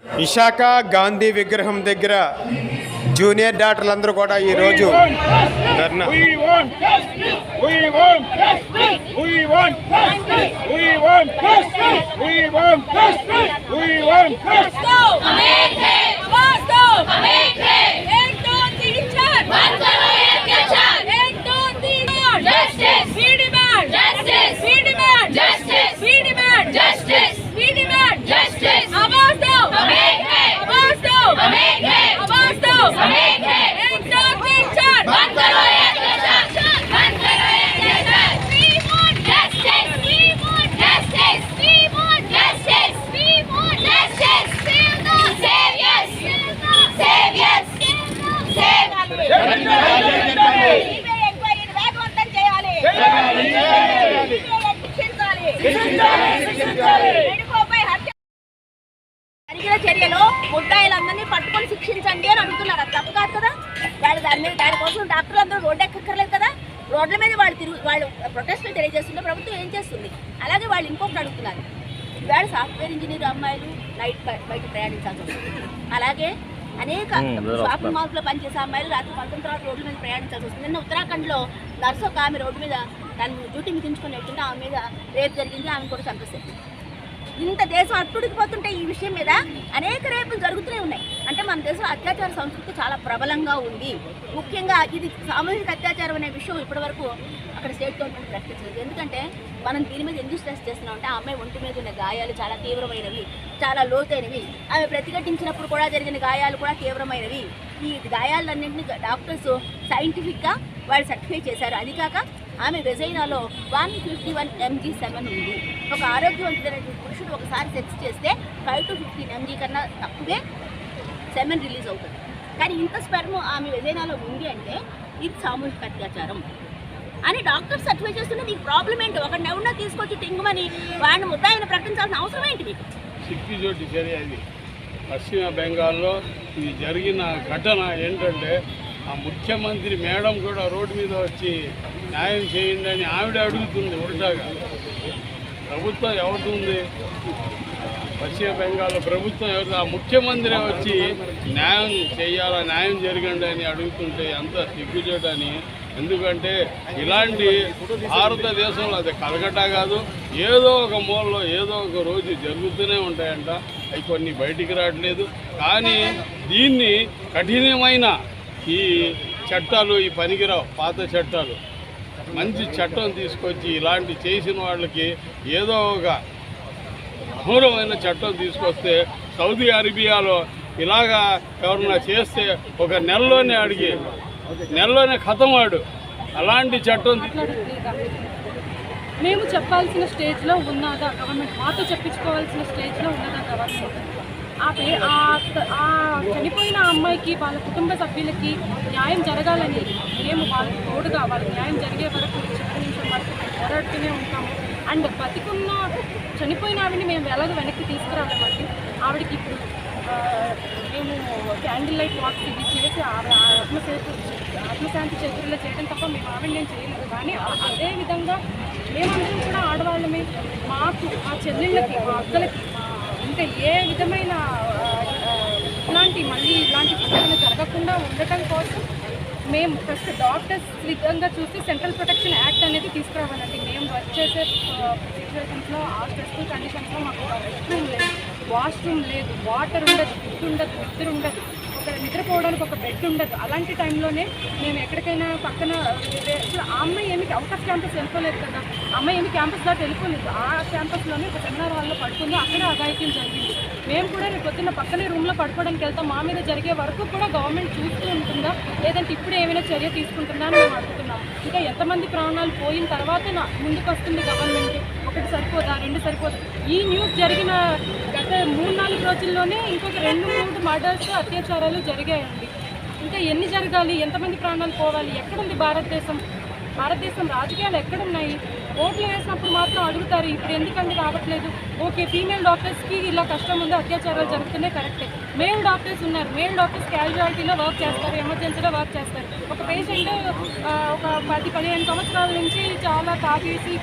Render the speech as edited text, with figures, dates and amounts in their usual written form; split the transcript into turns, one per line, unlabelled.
విశాఖ గాంధీ విగ్రహం దగ్గర జూనియర్ డాక్టర్లందరూ కూడా ఈరోజు ధర్నా.
జరిగిన చర్యలో ముద్దాయిలందరినీ పట్టుకొని శిక్షించండి అని అడుగుతున్నారు. అది తప్పు కాదు కదా. దానికోసం డాక్టర్లు అందరూ రోడ్డు ఎక్కర్లేదు కదా. రోడ్ల మీద వాళ్ళు ప్రొటెస్ట్లు తెలియజేస్తుంటే ప్రభుత్వం ఏం చేస్తుంది? అలాగే వాళ్ళు ఇంకొకటి అడుగుతున్నారు. ఇవాళ సాఫ్ట్వేర్ ఇంజనీర్ అమ్మాయిలు నైట్ బయట ప్రయాణించాల్సి వస్తుంది. అలాగే అనేక షాపింగ్ మాల్స్లో పనిచేసే అమ్మాయిలు రాత్రి 11 తర్వాత రోడ్ల మీద ప్రయాణించాల్సి వస్తుంది. నిన్న ఉత్తరాఖండ్లో నర్సు ఒక ఆమె రోడ్డు మీద తను డ్యూటీ మిగించుకొని వెళ్తుంటే ఆమె మీద రేపు జరిగింది. ఆమె కూడా చంపేస్తారు. ఇంత దేశం అట్టుడికిపోతుంటే ఈ విషయం మీద అనేక రేపులు జరుగుతూనే ఉన్నాయి. అంటే మన దేశంలో అత్యాచార సంస్కృతి చాలా ప్రబలంగా ఉంది. ముఖ్యంగా ఇది సామూహిక అత్యాచారం అనే విషయం ఇప్పటివరకు అక్కడ స్టేట్ గవర్నమెంట్ ప్రకటించలేదు. ఎందుకంటే మనం దీని మీద ఎందుకు స్ట్రెస్ చేస్తున్నాం అంటే ఆ అమ్మాయి ఒంటి మీద ఉన్న గాయాలు చాలా తీవ్రమైనవి, చాలా లోతైనవి. ఆమె ప్రతిఘటించినప్పుడు కూడా జరిగిన గాయాలు కూడా తీవ్రమైనవి. ఈ గాయాలన్నింటినీ డాక్టర్స్ సైంటిఫిక్గా వాళ్ళు సర్టిఫై చేశారు. అది కాక ఆమె వెజైనాలో 151 mg సెమెన్ ఉంది. ఒక ఆరోగ్యవంతుడైనటువంటి పురుషుడు ఒకసారి సెక్స్ చేస్తే 5 to 15 mg కన్నా తక్కువే సెమెన్ రిలీజ్ అవుతుంది. కానీ ఇంత స్పెర్మ్ ఆమె వెజైనాలో ఉంది అంటే ఇది సామూహిక అత్యాచారం అని డాక్టర్స్ సర్టిఫై చేస్తున్నది. ఈ ప్రాబ్లం ఏంటి? ఒకరిని ఎవరినో తీసుకొచ్చి టింగుమని వాడిని ముద్దాయిని ప్రకటించాల్సిన అవసరం ఏంటి మీకు?
సిక్కిజోటి చర్య ఇది. పశ్చిమ బెంగాల్లో ఇది జరిగిన ఘటన ఏంటంటే ఆ ముఖ్యమంత్రి మేడం కూడా రోడ్డు మీద వచ్చి న్యాయం చేయండి అని ఆవిడ అడుగుతుంది. ఉల్టాగా ప్రభుత్వం ఎవరుంది? పశ్చిమ బెంగాల్లో ప్రభుత్వం ఎవరు? ఆ ముఖ్యమంత్రి వచ్చి న్యాయం చేయాలా, న్యాయం జరగండి అని అడుగుతుంటే ఎంత సిగ్గుచేటని. ఎందుకంటే ఇలాంటి భారతదేశంలో అది కలకట్టా కాదు, ఏదో ఒక మూలలో ఏదో ఒక రోజు జరుగుతూనే ఉంటాయంట. అవి కొన్ని బయటికి రావట్లేదు. కానీ దీన్ని కఠినమైన ఈ చట్టాలు ఈ పనికిరావు. పాత చట్టాలు మంచి చట్టం తీసుకొచ్చి ఇలాంటి చేసిన వాళ్ళకి ఏదో ఒక ఘోరమైన చట్టం తీసుకొస్తే, సౌదీ అరేబియాలో ఇలాగా ఎవరన్నా చేస్తే ఒక నెలలోనే ఖతమాడు. అలాంటి చట్టం
మేము చెప్పాల్సిన స్టేజ్లో ఉన్నదా గవర్నమెంట్? మాతో చెప్పించుకోవాల్సిన స్టేజ్లో ఉన్నదా గవర్నమెంట్? ఆ చనిపోయిన అమ్మాయికి వాళ్ళ కుటుంబ సభ్యులకి న్యాయం జరగాలని మేము వాళ్ళకి తోడుగా వాళ్ళకి న్యాయం జరిగే వరకు చివరి నిమిషం వరకు పోరాడుతూనే ఉంటాము. అండ్ బతికున్న చనిపోయిన ఆవిడని మేము ఎలాగో వెనక్కి తీసుకురాలేమండి. ఆవిడకి ఇప్పుడు మేము క్యాండిల్ లైట్ వాక్స్ ఇది చేసి ఆవిడ ఆత్మశాంతి చేతుల్లో చేయడం తప్ప మేము ఆవిడ నేను చేయలేదు. కానీ అదేవిధంగా మేమందరం కూడా ఆడవాళ్ళమే. మాకు మా చెల్లెళ్ళకి, మా అక్కలకి ఇంకా ఏ విధమైన ఇలాంటి సంఘటన జరగకుండా ఉండటం కోసం మేము ఫస్ట్ డాక్టర్స్ విధంగా చూసి సెంట్రల్ ప్రొటెక్షన్ యాక్ట్ అనేది తీసుకురావాలండి. మేము వర్క్ చేసే సిచ్యువేషన్స్లో ఆ స్ట్రెస్ఫుల్ కండిషన్స్లో మాకు రెస్ట్ రూమ్ లేదు, వాష్రూమ్ లేదు, వాటర్ ఉండదు, ఫుడ్ ఉండదు, నిద్ర ఉండదు, ఒక నిద్రపోవడానికి ఒక బెడ్ ఉండదు. అలాంటి టైంలోనే మేము ఎక్కడికైనా పక్కన ఆ అమ్మాయి ఏమి అవుట్ ఆఫ్ క్యాంపస్ వెళ్ళిపోలేదు కదా. అమ్మాయి ఏమి క్యాంపస్ దాటి వెళ్ళిపోలేదు. ఆ క్యాంపస్లోనే ఒక సెమినార్ హాల్లో పడుకుంది. అక్కడే అఘాయిత్యం జరిగింది. మేము కూడా రేపు పొద్దున్న పక్కనే రూమ్లో పడుకోవడానికి వెళ్తాం. మా మీద జరిగే వరకు కూడా గవర్నమెంట్ చూస్తూ ఉంటుందా, లేదంటే ఇప్పుడు ఏమైనా చర్య తీసుకుంటుందా అని మేము అడుగుతున్నాం. ఇంకా ఎంతమంది ప్రాణాలు పోయిన తర్వాత ముందుకు వస్తుంది గవర్నమెంట్? ఒకటి సరిపోదా, రెండు సరిపోదా? ఈ న్యూస్ జరిగిన గత 3-4 రోజుల్లోనే ఇంకొక 2-3 మర్డర్స్, అత్యాచారాలు జరిగాయండి. ఇంకా ఎన్ని జరగాలి? ఎంతమంది ప్రాణాలు పోవాలి? ఎక్కడుంది భారతదేశం? రాజకీయాలు ఎక్కడున్నాయి? ఓట్లు వేసినప్పుడు మాత్రం అడుగుతారు, ఇప్పుడు ఎందుకండి రావట్లేదు? ఓకే, ఫీమేల్ డాక్టర్స్కి ఇలా కష్టం ఉంది, అత్యాచారాలు జరుగుతున్నాయి, కరెక్టే. మేల్ డాక్టర్స్ ఉన్నారు. మేల్ డాక్టర్స్ క్యాజువాలిటీలో వర్క్ చేస్తారు, ఎమర్జెన్సీలో వర్క్ చేస్తారు. ఒక పేషెంట్ ఒక 10-15 సంవత్సరాల నుంచి చాలా తాగేసి